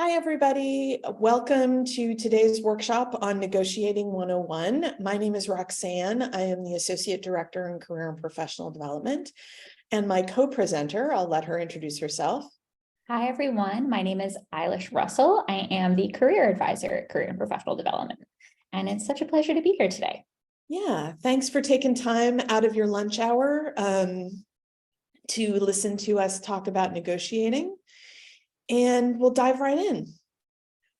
Hi, everybody. Welcome to today's workshop on Negotiating 101. My name is Roxanne. I am the Associate Director in Career and Professional Development. And my co-presenter, I'll let her introduce herself. Hi, everyone. My name is Eilish Russell. I am the Career Advisor at Career and Professional Development. And it's such a pleasure to be here today. Yeah, thanks for taking time out of your lunch hour to listen to us talk about negotiating. And we'll dive right in.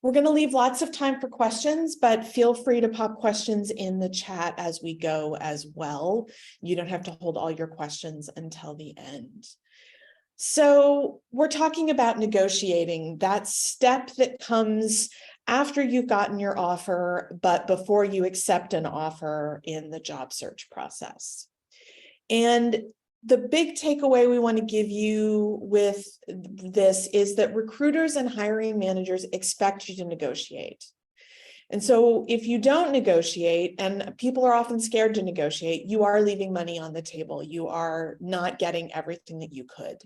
We're going to leave lots of time for questions, but feel free to pop questions in the chat as we go as well. You don't have to hold all your questions until the end. So we're talking about negotiating, that step that comes after you've gotten your offer, but before you accept an offer in the job search process. And the big takeaway we want to give you with this is that recruiters and hiring managers expect you to negotiate. And so if you don't negotiate, and people are often scared to negotiate, you are leaving money on the table. You are not getting everything that you could.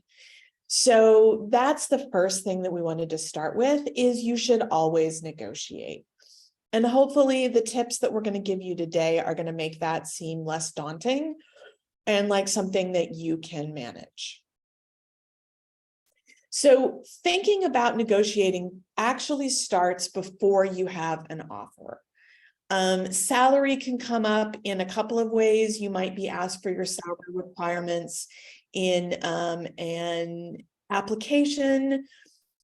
So that's the first thing that we wanted to start with, is you should always negotiate. And hopefully the tips that we're going to give you today are going to make that seem less daunting and like something that you can manage. So thinking about negotiating actually starts before you have an offer. Salary can come up in a couple of ways. You might be asked for your salary requirements in an application.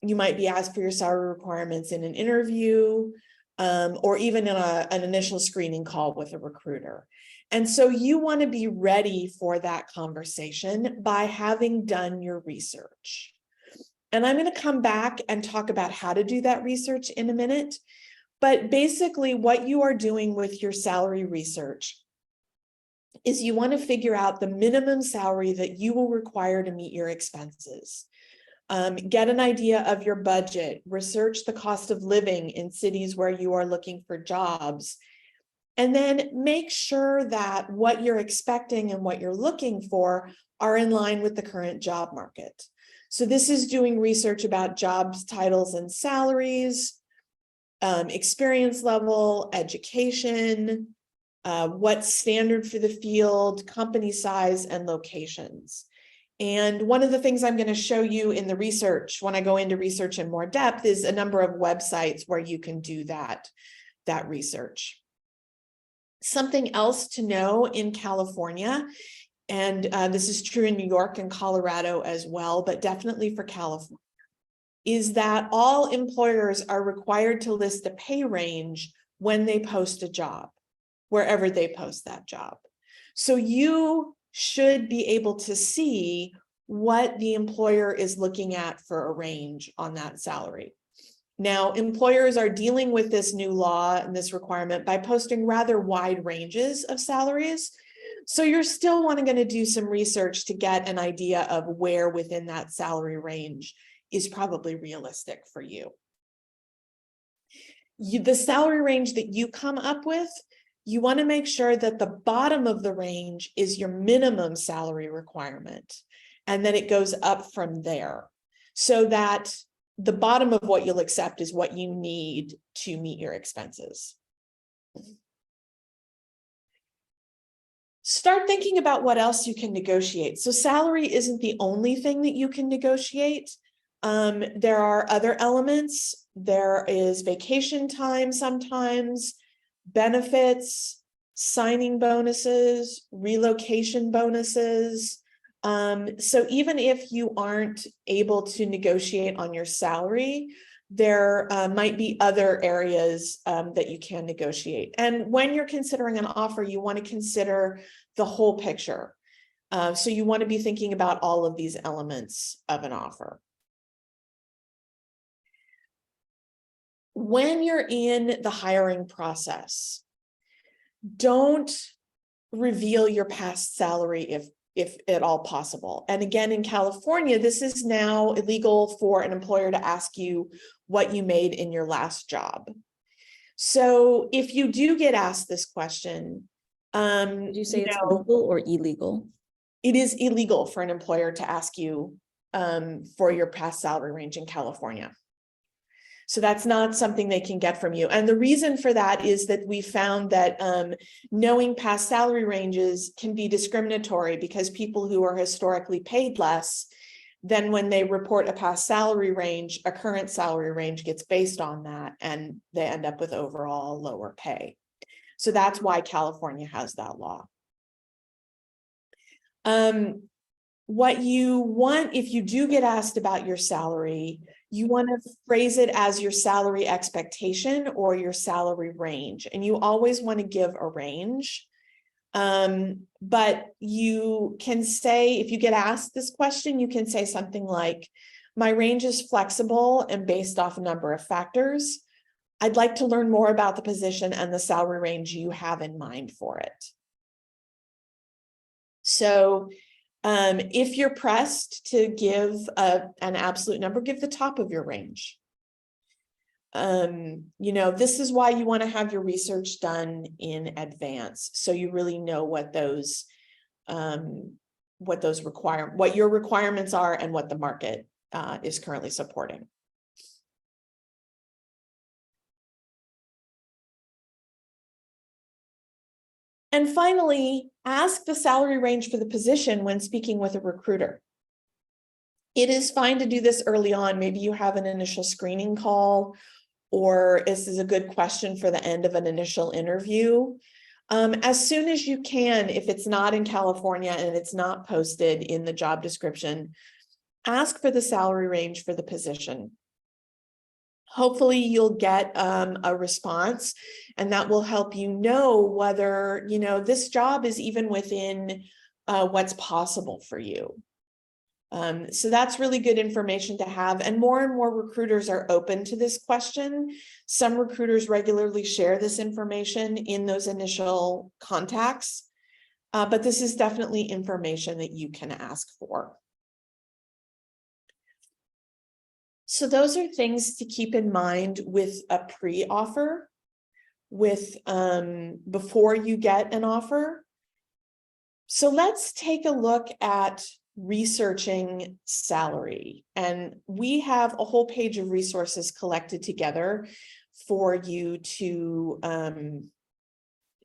You might be asked for your salary requirements in an interview, or even in an initial screening call with a recruiter. And so you want to be ready for that conversation by having done your research. And I'm going to come back and talk about how to do that research in a minute. But basically, what you are doing with your salary research is you want to figure out the minimum salary that you will require to meet your expenses. Get an idea of your budget, research the cost of living in cities where you are looking for jobs, and then make sure that what you're expecting and what you're looking for are in line with the current job market. So this is doing research about jobs, titles, and salaries, experience level, education, what's standard for the field, company size, and locations. And one of the things I'm going to show you in the research, when I go into research in more depth, is a number of websites where you can do that research. Something else to know in California, and this is true in New York and Colorado as well, but definitely for California, is that all employers are required to list the pay range when they post a job, wherever they post that job. So you should be able to see what the employer is looking at for a range on that salary. Now, employers are dealing with this new law and this requirement by posting rather wide ranges of salaries. So you're still going to do some research to get an idea of where within that salary range is probably realistic for you. The salary range that you come up with, you want to make sure that the bottom of the range is your minimum salary requirement, and then it goes up from there, so that the bottom of what you'll accept is what you need to meet your expenses. Start thinking about what else you can negotiate. So salary isn't the only thing that you can negotiate. There are other elements. There is vacation time sometimes, benefits, signing bonuses, relocation bonuses. So even if you aren't able to negotiate on your salary, there might be other areas that you can negotiate. And when you're considering an offer, you want to consider the whole picture. So you want to be thinking about all of these elements of an offer. When you're in the hiring process, don't reveal your past salary if at all possible. And again, in California, this is now illegal for an employer to ask you what you made in your last job. So if you do get asked this question, did you say it's legal or illegal? It is illegal for an employer to ask you for your past salary range in California. So that's not something they can get from you. And the reason for that is that we found that knowing past salary ranges can be discriminatory, because people who are historically paid less, then when they report a past salary range, a current salary range gets based on that, and they end up with overall lower pay. So that's why California has that law. What you want, if you do get asked about your salary, you want to phrase it as your salary expectation or your salary range. And you always want to give a range. But you can say, if you get asked this question, you can say something like, my range is flexible and based off a number of factors. I'd like to learn more about the position and the salary range you have in mind for it. So if you're pressed to give an absolute number, give the top of your range. You know, this is why you want to have your research done in advance, so you really know what your requirements are and what the market is currently supporting. And finally, ask the salary range for the position when speaking with a recruiter. It is fine to do this early on. Maybe you have an initial screening call, or this is a good question for the end of an initial interview. As soon as you can, if it's not in California and it's not posted in the job description, ask for the salary range for the position. Hopefully you'll get a response, and that will help you know whether, you know, this job is even within what's possible for you. So that's really good information to have. And more recruiters are open to this question. Some recruiters regularly share this information in those initial contacts, but this is definitely information that you can ask for. So those are things to keep in mind with a pre-offer, with before you get an offer. So let's take a look at researching salary. And we have a whole page of resources collected together for you to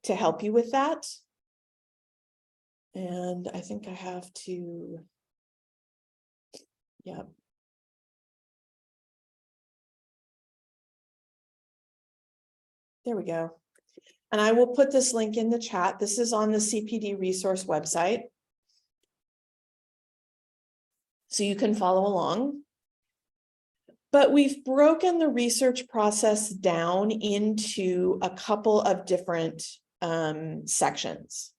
help you with that. And I think I have to, yeah. There we go. And I will put this link in the chat. This is on the CPD resource website, so you can follow along. But we've broken the research process down into a couple of different sections.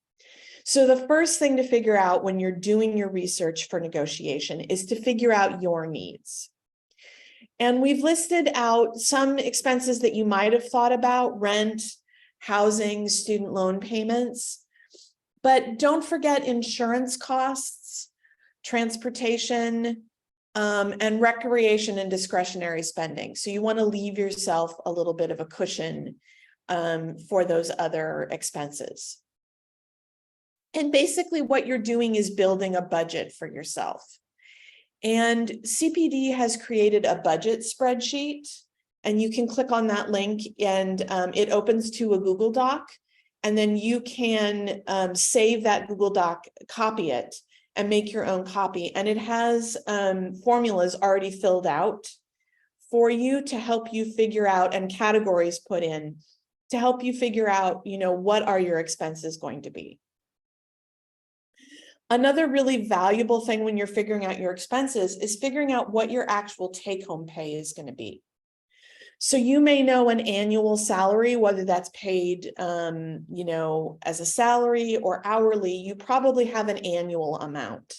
So the first thing to figure out when you're doing your research for negotiation is to figure out your needs. And we've listed out some expenses that you might have thought about: rent, housing, student loan payments. But don't forget insurance costs, transportation, and recreation and discretionary spending. So you want to leave yourself a little bit of a cushion for those other expenses. And basically what you're doing is building a budget for yourself. And CPD has created a budget spreadsheet, and you can click on that link and it opens to a Google Doc, and then you can save that Google Doc, copy it, and make your own copy. And it has formulas already filled out for you to help you figure out, and categories put in to help you figure out, you know, what are your expenses going to be. Another really valuable thing when you're figuring out your expenses is figuring out what your actual take-home pay is going to be. So you may know an annual salary, whether that's paid, you know, as a salary or hourly. You probably have an annual amount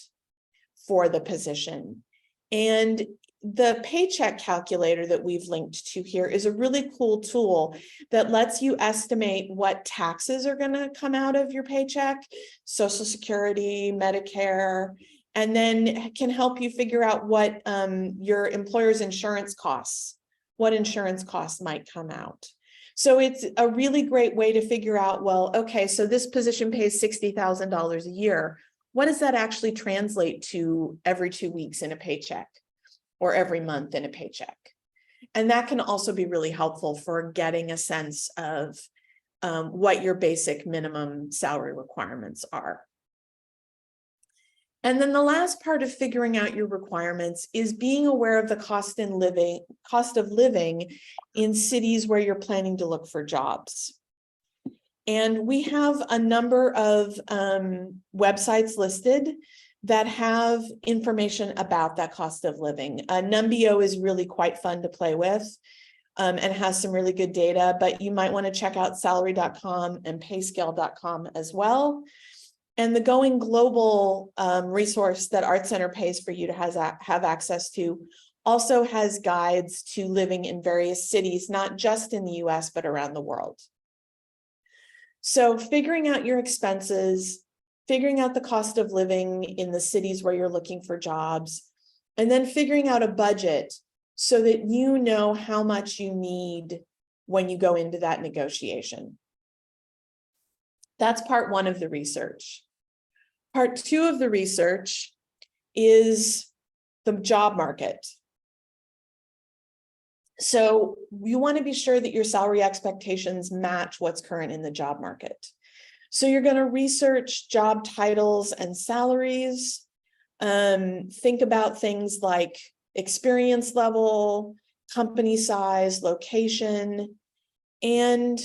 for the position. And the paycheck calculator that we've linked to here is a really cool tool that lets you estimate what taxes are going to come out of your paycheck, Social Security, Medicare, and then can help you figure out what your employer's insurance costs, what insurance costs might come out. So it's a really great way to figure out, well, okay, so this position pays $60,000 a year. What does that actually translate to every 2 weeks in a paycheck, or every month in a paycheck? And that can also be really helpful for getting a sense of what your basic minimum salary requirements are. And then the last part of figuring out your requirements is being aware of the cost of living in cities where you're planning to look for jobs. And we have a number of websites listed that have information about that cost of living. Numbeo is really quite fun to play with and has some really good data, but you might want to check out salary.com and payscale.com as well. And the Going Global resource that Art Center pays for you to have access to also has guides to living in various cities, not just in the US, but around the world. So figuring out your expenses, figuring out the cost of living in the cities where you're looking for jobs, and then figuring out a budget so that you know how much you need when you go into that negotiation. That's part one of the research. Part two of the research is the job market. So you want to be sure that your salary expectations match what's current in the job market. So you're going to research job titles and salaries. Think about things like experience level, company size, location, and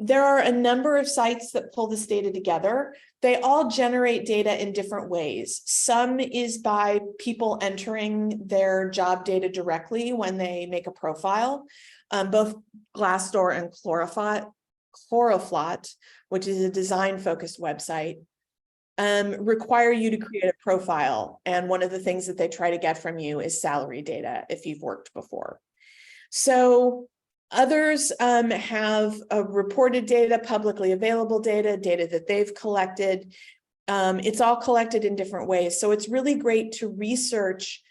there are a number of sites that pull this data together. They all generate data in different ways. Some is by people entering their job data directly when they make a profile. Both Glassdoor and Choroflot, which is a design-focused website, require you to create a profile. And one of the things that they try to get from you is salary data if you've worked before. So others have reported data, publicly available data, data that they've collected. It's all collected in different ways. So it's really great to research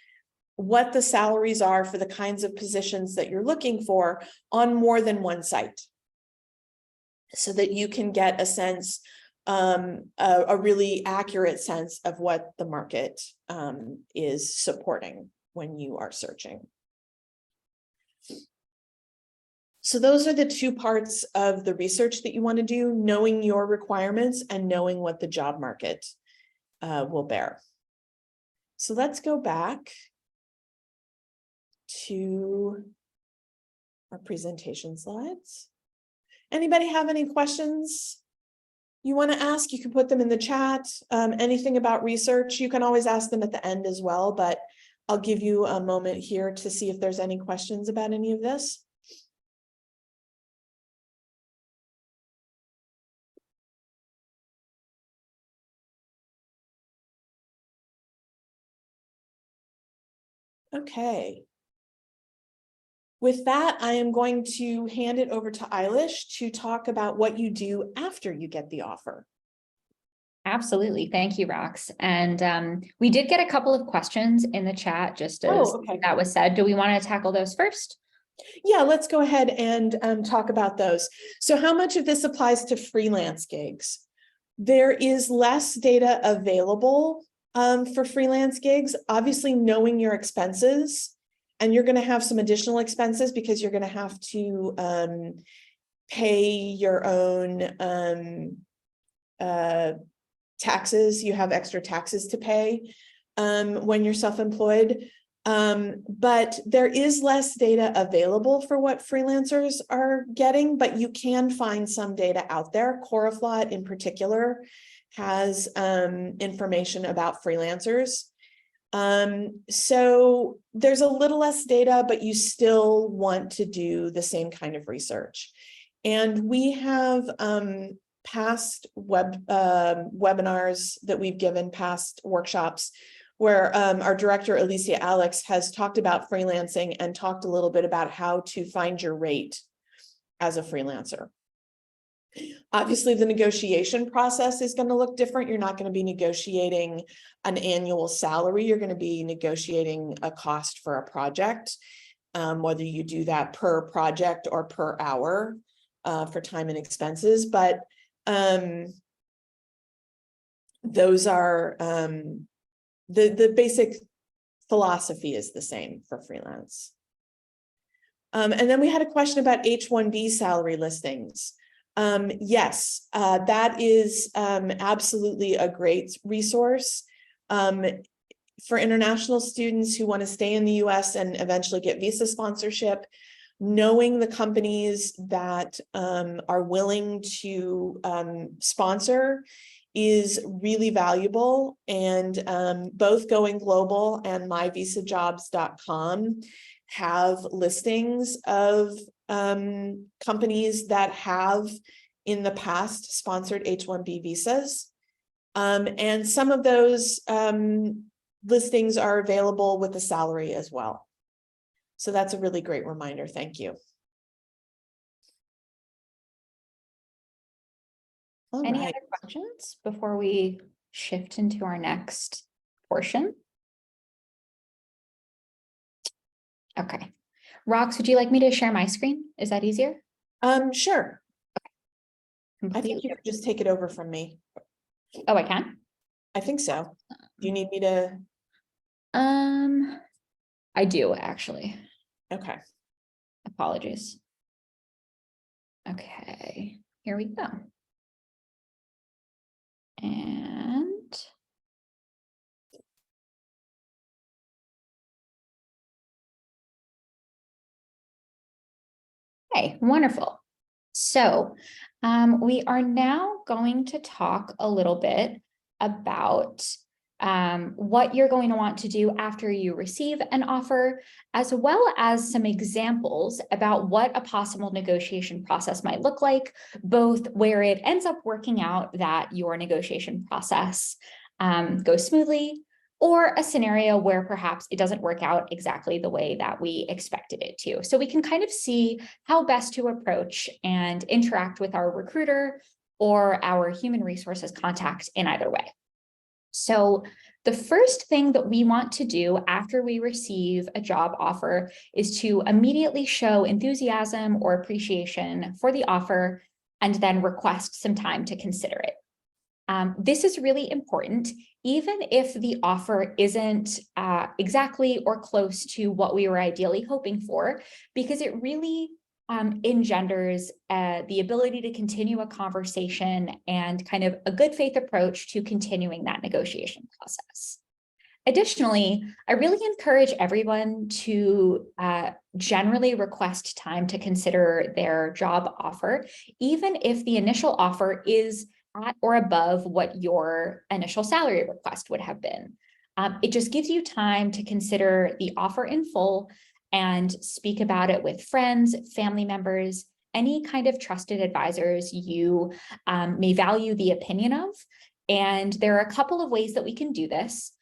what the salaries are for the kinds of positions that you're looking for on more than one site, so that you can get a sense, a really accurate sense of what the market is supporting when you are searching. So those are the two parts of the research that you want to do: knowing your requirements and knowing what the job market will bear. So let's go back to our presentation slides. Anybody have any questions you want to ask? You can put them in the chat. Anything about research, you can always ask them at the end as well, but I'll give you a moment here to see if there's any questions about any of this. Okay. With that, I am going to hand it over to Eilish to talk about what you do after you get the offer. Absolutely. Thank you, Rox. And we did get a couple of questions in the chat, just as that was said. Do we want to tackle those first? Yeah, let's go ahead and talk about those. So how much of this applies to freelance gigs? There is less data available for freelance gigs. Obviously, knowing your expenses, and you're going to have some additional expenses because you're going to have to pay your own taxes. You have extra taxes to pay when you're self-employed. But there is less data available for what freelancers are getting, but you can find some data out there. Choroflot in particular has information about freelancers. So there's a little less data, but you still want to do the same kind of research. And we have past webinars that we've given, past workshops, where our director, Alicia Alex, has talked about freelancing and talked a little bit about how to find your rate as a freelancer. Obviously, the negotiation process is going to look different. You're not going to be negotiating an annual salary. You're going to be negotiating a cost for a project, whether you do that per project or per hour for time and expenses. But those are the basic philosophy is the same for freelance. And then we had a question about H-1B salary listings. Yes, that is absolutely a great resource for international students who want to stay in the US and eventually get visa sponsorship. Knowing the companies that are willing to sponsor is really valuable, and both Going Global and myvisajobs.com have listings of companies that have in the past sponsored H-1B visas. And some of those listings are available with a salary as well. So that's a really great reminder. Thank you. Any other questions before we shift into our next portion? Okay. Rox, would you like me to share my screen? Is that easier? Sure. Okay. I think you could just take it over from me. Oh, I can? I think so. Do you need me to? I do actually. Okay. Apologies. Okay, here we go. And okay, wonderful. So we are now going to talk a little bit about what you're going to want to do after you receive an offer, as well as some examples about what a possible negotiation process might look like, both where it ends up working out that your negotiation process goes smoothly, or a scenario where perhaps it doesn't work out exactly the way that we expected it to. So we can kind of see how best to approach and interact with our recruiter or our human resources contact in either way. So the first thing that we want to do after we receive a job offer is to immediately show enthusiasm or appreciation for the offer and then request some time to consider it. This is really important, even if the offer isn't exactly or close to what we were ideally hoping for, because it really engenders the ability to continue a conversation and kind of a good faith approach to continuing that negotiation process. Additionally, I really encourage everyone to generally request time to consider their job offer, even if the initial offer is at or above what your initial salary request would have been. It just gives you time to consider the offer in full and speak about it with friends, family members, any kind of trusted advisors you may value the opinion of. And there are a couple of ways that we can do this.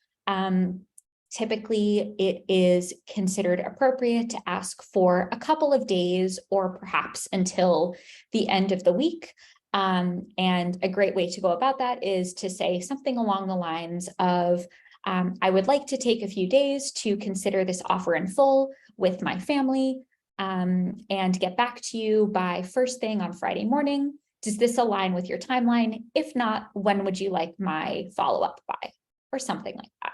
Typically, it is considered appropriate to ask for a couple of days or perhaps until the end of the week. And a great way to go about that is to say something along the lines of, I would like to take a few days to consider this offer in full with my family and get back to you by first thing on Friday morning. Does this align with your timeline? If not, when would you like my follow-up by? Or something like that.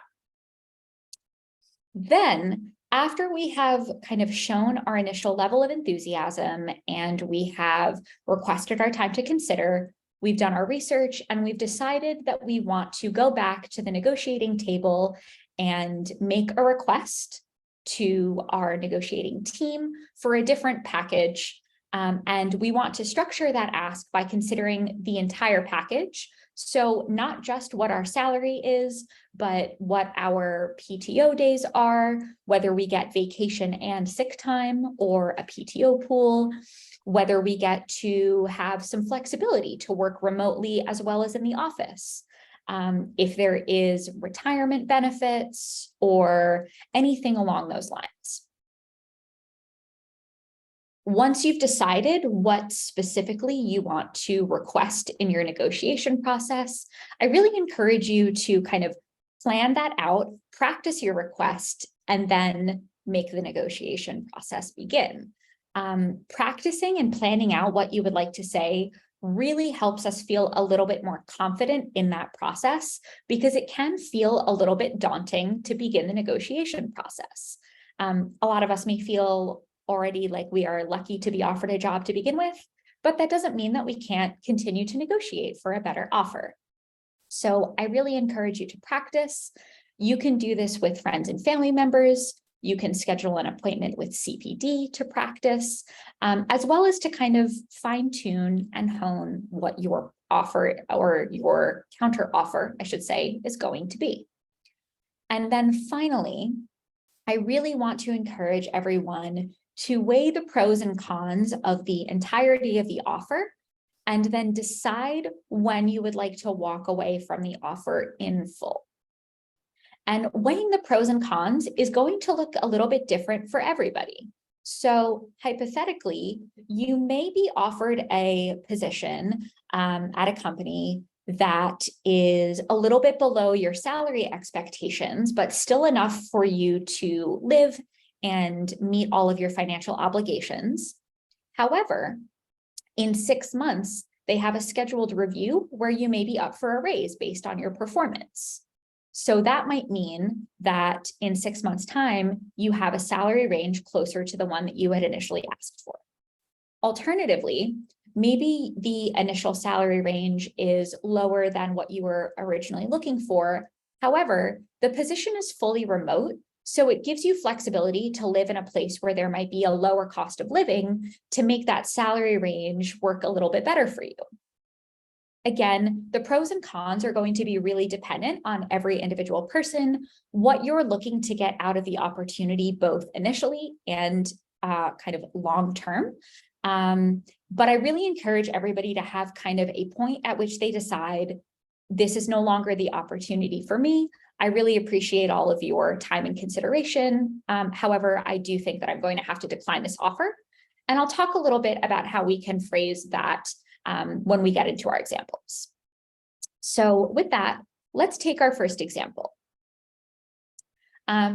Then, after we have kind of shown our initial level of enthusiasm and we have requested our time to consider, we've done our research and we've decided that we want to go back to the negotiating table and make a request to our negotiating team for a different package. And we want to structure that ask by considering the entire package. So not just what our salary is, but what our PTO days are, whether we get vacation and sick time or a PTO pool, whether we get to have some flexibility to work remotely as well as in the office. If there is retirement benefits or anything along those lines. Once you've decided what specifically you want to request in your negotiation process, I really encourage you to kind of plan that out, practice your request, and then make the negotiation process begin. Practicing and planning out what you would like to say really helps us feel a little bit more confident in that process, because it can feel a little bit daunting to begin the negotiation process. A lot of us may feel already like we are lucky to be offered a job to begin with, but that doesn't mean that we can't continue to negotiate for a better offer. So I really encourage you to practice. You can do this with friends and family members. You can schedule an appointment with CPD to practice, as well as to kind of fine tune and hone what your offer, or your counter offer, I should say, is going to be. And then finally, I really want to encourage everyone to weigh the pros and cons of the entirety of the offer, and then decide when you would like to walk away from the offer in full. And weighing the pros and cons is going to look a little bit different for everybody. So hypothetically, you may be offered a position at a company that is a little bit below your salary expectations, but still enough for you to live and meet all of your financial obligations. However, in 6 months, they have a scheduled review where you may be up for a raise based on your performance. So that might mean that in 6 months' time, you have a salary range closer to the one that you had initially asked for. Alternatively, maybe the initial salary range is lower than what you were originally looking for. However, the position is fully remote, so it gives you flexibility to live in a place where there might be a lower cost of living to make that salary range work a little bit better for you. Again, the pros and cons are going to be really dependent on every individual person, what you're looking to get out of the opportunity, both initially and kind of long-term. But I really encourage everybody to have kind of a point at which they decide, this is no longer the opportunity for me. I really appreciate all of your time and consideration. However, I do think that I'm going to have to decline this offer. And I'll talk a little bit about how we can phrase that when we get into our examples. So with that, let's take our first example.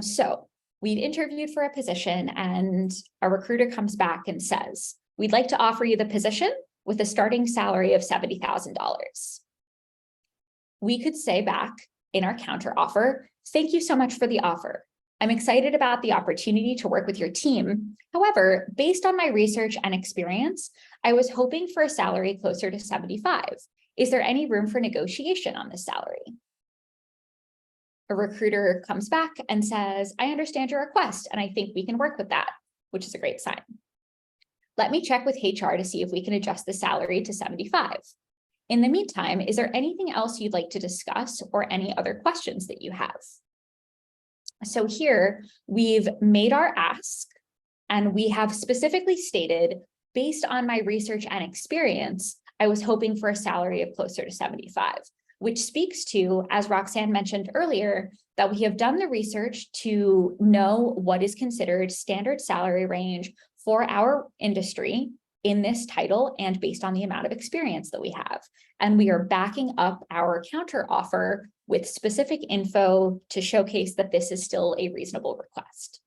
So we've interviewed for a position and a recruiter comes back and says, we'd like to offer you the position with a starting salary of $70,000. We could say back in our counter offer, thank you so much for the offer. I'm excited about the opportunity to work with your team. However, based on my research and experience, I was hoping for a salary closer to 75. Is there any room for negotiation on this salary? A recruiter comes back and says, I understand your request, and I think we can work with that, which is a great sign. Let me check with HR to see if we can adjust the salary to 75. In the meantime, is there anything else you'd like to discuss or any other questions that you have? So here we've made our ask and we have specifically stated, based on my research and experience, I was hoping for a salary of closer to 75, which speaks to, as Roxanne mentioned earlier, that we have done the research to know what is considered standard salary range for our industry in this title and based on the amount of experience that we have. And we are backing up our counter offer with specific info to showcase that this is still a reasonable request.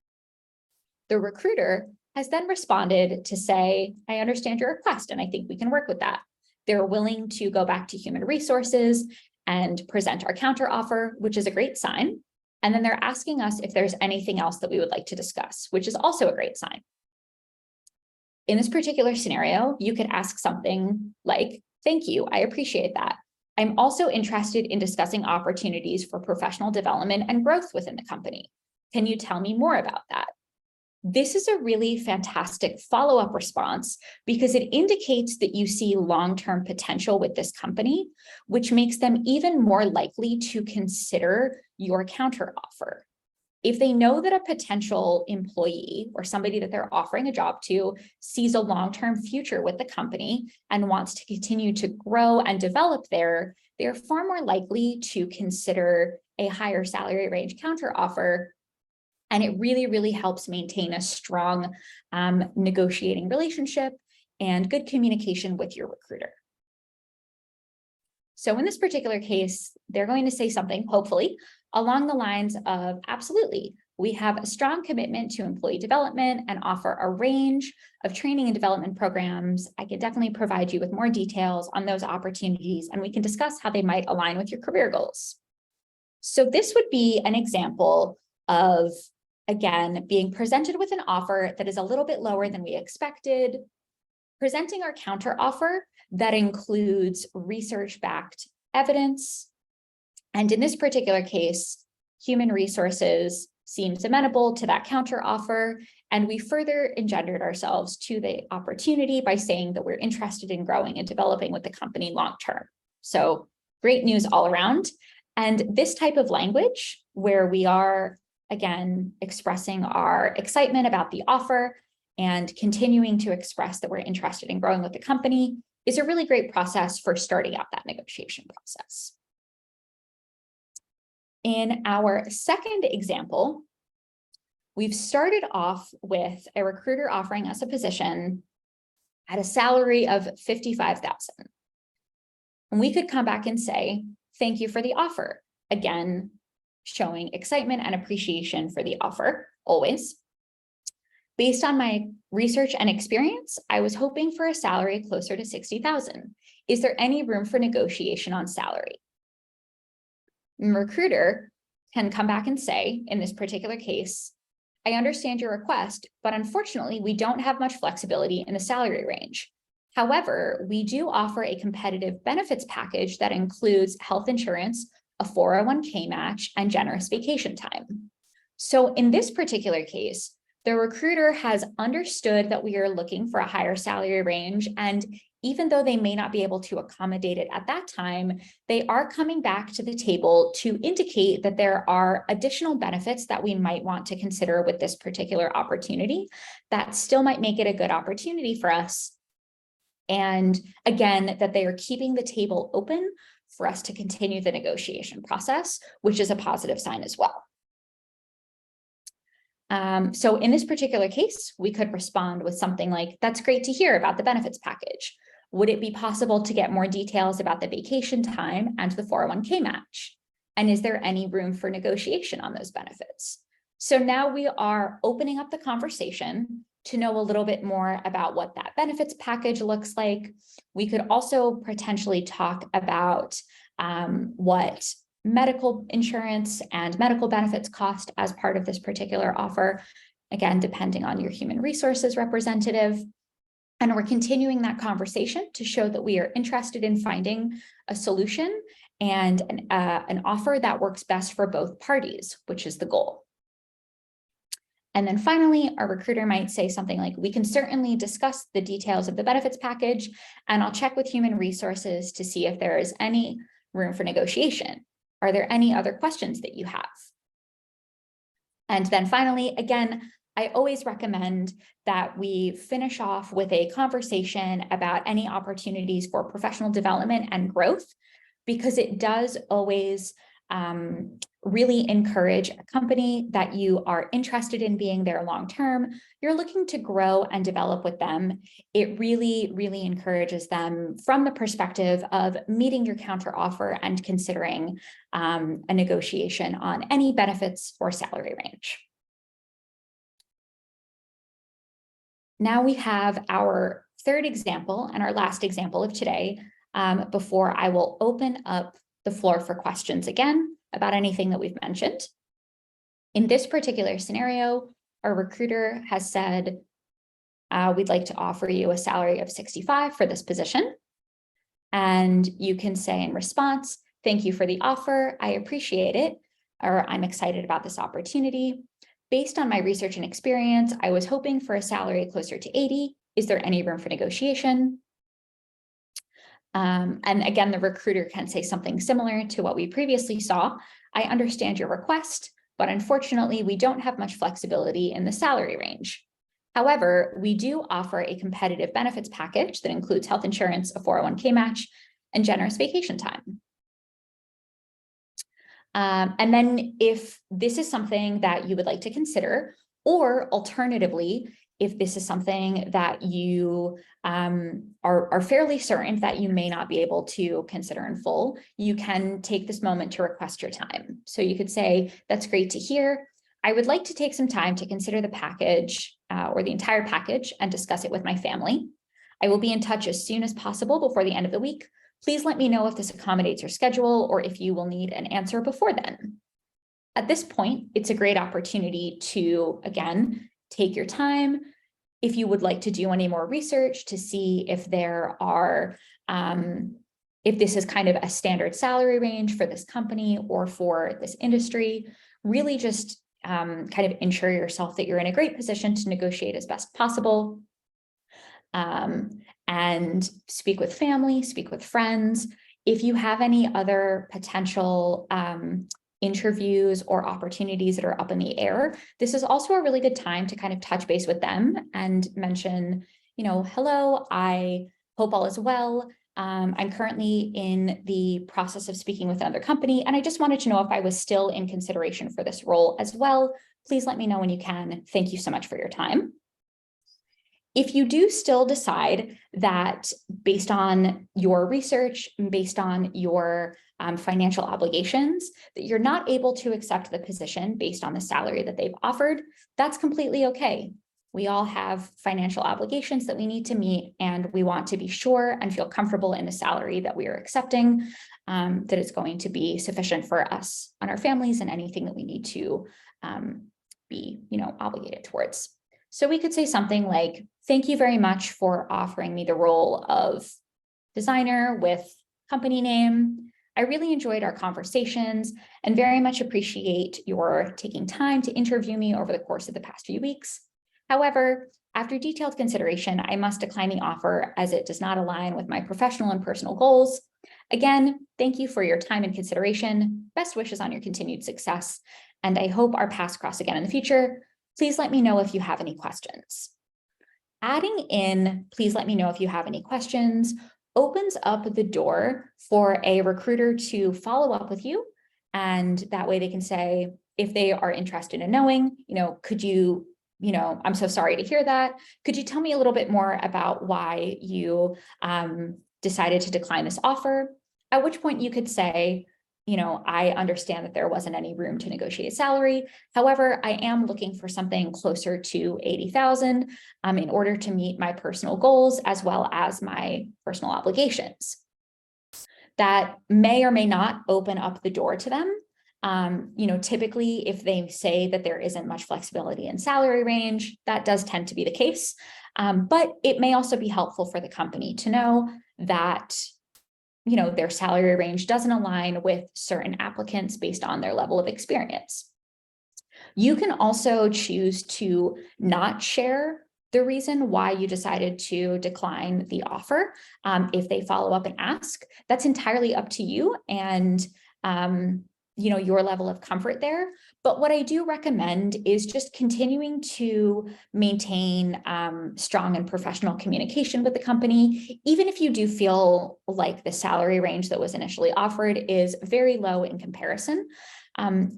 The recruiter has then responded to say, I understand your request and I think we can work with that. They're willing to go back to human resources and present our counter offer, which is a great sign. And then they're asking us if there's anything else that we would like to discuss, which is also a great sign. In this particular scenario, you could ask something like, thank you, I appreciate that. I'm also interested in discussing opportunities for professional development and growth within the company. Can you tell me more about that? This is a really fantastic follow-up response because it indicates that you see long-term potential with this company, which makes them even more likely to consider your counteroffer. If they know that a potential employee or somebody that they're offering a job to sees a long-term future with the company and wants to continue to grow and develop there, they're far more likely to consider a higher salary range counteroffer. And it really, really helps maintain a strong negotiating relationship and good communication with your recruiter. So in this particular case, they're going to say something, hopefully, along the lines of, absolutely, We have a strong commitment to employee development and offer a range of training and development programs. I can definitely provide you with more details on those opportunities, and we can discuss how they might align with your career goals. So this would be an example of, again, being presented with an offer that is a little bit lower than we expected, presenting our counter offer that includes research-backed evidence. And in this particular case, human resources seems amenable to that counter offer. And we further engendered ourselves to the opportunity by saying that we're interested in growing and developing with the company long-term. So great news all around. And this type of language where we are, again, expressing our excitement about the offer and continuing to express that we're interested in growing with the company is a really great process for starting out that negotiation process. In our second example, we've started off with a recruiter offering us a position at a salary of $55,000. And we could come back and say, thank you for the offer. Again, showing excitement and appreciation for the offer, always. Based on my research and experience, I was hoping for a salary closer to $60,000. Is there any room for negotiation on salary? And recruiter can come back and say, in this particular case, I understand your request, but unfortunately, we don't have much flexibility in the salary range. However, we do offer a competitive benefits package that includes health insurance, a 401k match, and generous vacation time. So in this particular case, the recruiter has understood that we are looking for a higher salary range, and even though they may not be able to accommodate it at that time, they are coming back to the table to indicate that there are additional benefits that we might want to consider with this particular opportunity that still might make it a good opportunity for us. And again, that they are keeping the table open for us to continue the negotiation process, which is a positive sign as well. So in this particular case, we could respond with something like, that's great to hear about the benefits package. Would it be possible to get more details about the vacation time and the 401k match? And is there any room for negotiation on those benefits? So now we are opening up the conversation to know a little bit more about what that benefits package looks like. We could also potentially talk about what medical insurance and medical benefits cost as part of this particular offer, again, depending on your human resources representative. And we're continuing that conversation to show that we are interested in finding a solution and an offer that works best for both parties, which is the goal. And then finally, our recruiter might say something like, we can certainly discuss the details of the benefits package, and I'll check with human resources to see if there is any room for negotiation. Are there any other questions that you have? And then finally, again, I always recommend that we finish off with a conversation about any opportunities for professional development and growth, because it does always really encourage a company that you are interested in being there long-term. You're looking to grow and develop with them. It really, really encourages them from the perspective of meeting your counteroffer and considering a negotiation on any benefits or salary range. Now we have our third example and our last example of today, before I will open up the floor for questions again about anything that we've mentioned. In this particular scenario, our recruiter has said, we'd like to offer you a salary of 65 for this position. And you can say in response, thank you for the offer, I appreciate it, or I'm excited about this opportunity. Based on my research and experience, I was hoping for a salary closer to 80. Is there any room for negotiation? And again, the recruiter can say something similar to what we previously saw. I understand your request, but unfortunately, we don't have much flexibility in the salary range. However, we do offer a competitive benefits package that includes health insurance, a 401k match, and generous vacation time. And then if this is something that you would like to consider, or alternatively, if this is something that you are fairly certain that you may not be able to consider in full, you can take this moment to request your time. So you could say, that's great to hear. I would like to take some time to consider the package or the entire package and discuss it with my family. I will be in touch as soon as possible before the end of the week. Please let me know if this accommodates your schedule or if you will need an answer before then. At this point, it's a great opportunity to, again, take your time. If you would like to do any more research to see if there are, if this is kind of a standard salary range for this company or for this industry, really just kind of ensure yourself that you're in a great position to negotiate as best possible. And speak with family, speak with friends. If you have any other potential interviews or opportunities that are up in the air, this is also a really good time to kind of touch base with them and mention, you know, hello, I hope all is well. I'm currently in the process of speaking with another company, and I just wanted to know if I was still in consideration for this role as well. Please let me know when you can. Thank you so much for your time. If you do still decide that based on your research, based on your financial obligations, that you're not able to accept the position based on the salary that they've offered, that's completely okay. We all have financial obligations that we need to meet, and we want to be sure and feel comfortable in the salary that we are accepting, that it's going to be sufficient for us and our families and anything that we need to be, you know, obligated towards. So we could say something like, thank you very much for offering me the role of designer with company name. I really enjoyed our conversations and very much appreciate your taking time to interview me over the course of the past few weeks. However, after detailed consideration, I must decline the offer as it does not align with my professional and personal goals. Again, thank you for your time and consideration. Best wishes on your continued success, and I hope our paths cross again in the future. Please let me know if you have any questions. Adding in, please let me know if you have any questions, opens up the door for a recruiter to follow up with you. And that way they can say, if they are interested in knowing, you know, could you, I'm so sorry to hear that. Could you tell me a little bit more about why you decided to decline this offer? At which point you could say, you know, I understand that there wasn't any room to negotiate salary. However, I am looking for something closer to 80,000 in order to meet my personal goals as well as my personal obligations. That may or may not open up the door to them. You know, typically, if they say that there isn't much flexibility in salary range, that does tend to be the case. But it may also be helpful for the company to know that, you know, their salary range doesn't align with certain applicants based on their level of experience. You can also choose to not share the reason why you decided to decline the offer. If they follow up and ask, that's entirely up to you and, you know, your level of comfort there. But what I do recommend is just continuing to maintain strong and professional communication with the company, even if you do feel like the salary range that was initially offered is very low in comparison.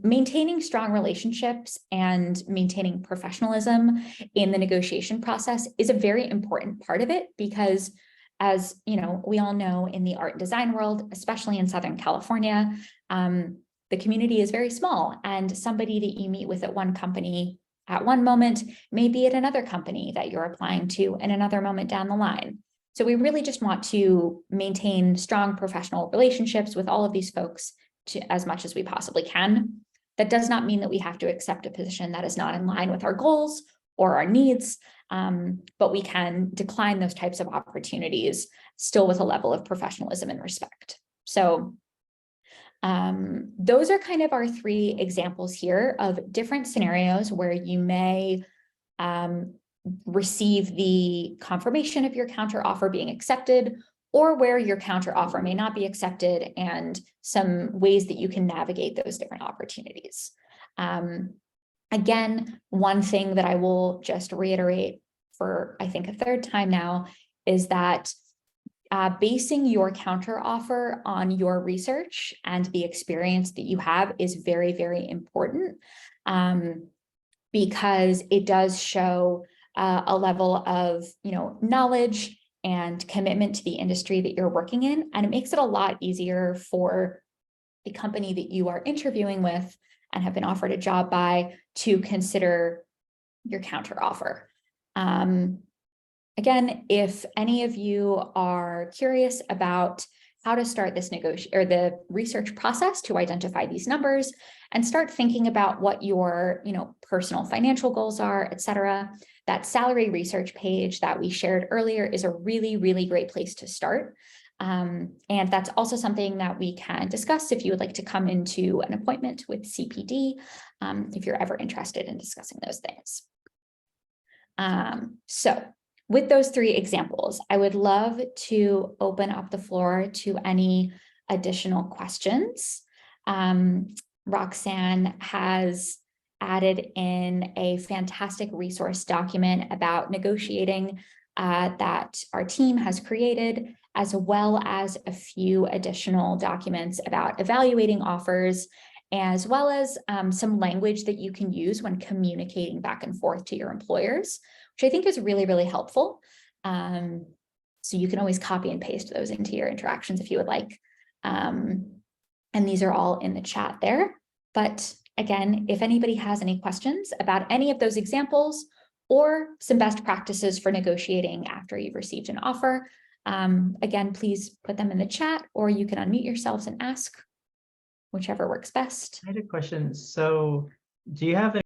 Maintaining strong relationships and maintaining professionalism in the negotiation process is a very important part of it because, as you know, we all know in the art and design world, especially in Southern California, the community is very small, and somebody that you meet with at one company at one moment may be at another company that you're applying to in another moment down the line. So we really just want to maintain strong professional relationships with all of these folks as much as we possibly can. That does not mean that we have to accept a position that is not in line with our goals or our needs, but we can decline those types of opportunities still with a level of professionalism and respect. So those are kind of our three examples here of different scenarios where you may receive the confirmation of your counter offer being accepted, or where your counter offer may not be accepted, and some ways that you can navigate those different opportunities. Again, one thing that I will just reiterate for, I think, a third time now is that basing your counter offer on your research and the experience that you have is very, very important because it does show a level of, you know, knowledge and commitment to the industry that you're working in. And it makes it a lot easier for the company that you are interviewing with and have been offered a job by to consider your counteroffer. Again, if any of you are curious about how to start this the research process to identify these numbers and start thinking about what your, personal financial goals are, et cetera, that salary research page that we shared earlier is a really, really great place to start. And that's also something that we can discuss if you would like to come into an appointment with CPD, if you're ever interested in discussing those things. So with those 3 examples, I would love to open up the floor to any additional questions. Roxanne has added in a fantastic resource document about negotiating that our team has created, as well as a few additional documents about evaluating offers, as well as some language that you can use when communicating back and forth to your employers, which I think is really, really helpful. So you can always copy and paste those into your interactions if you would like. And these are all in the chat there. But again, if anybody has any questions about any of those examples or some best practices for negotiating after you've received an offer, again, please put them in the chat, or you can unmute yourselves and ask, whichever works best. I had a question. So do you have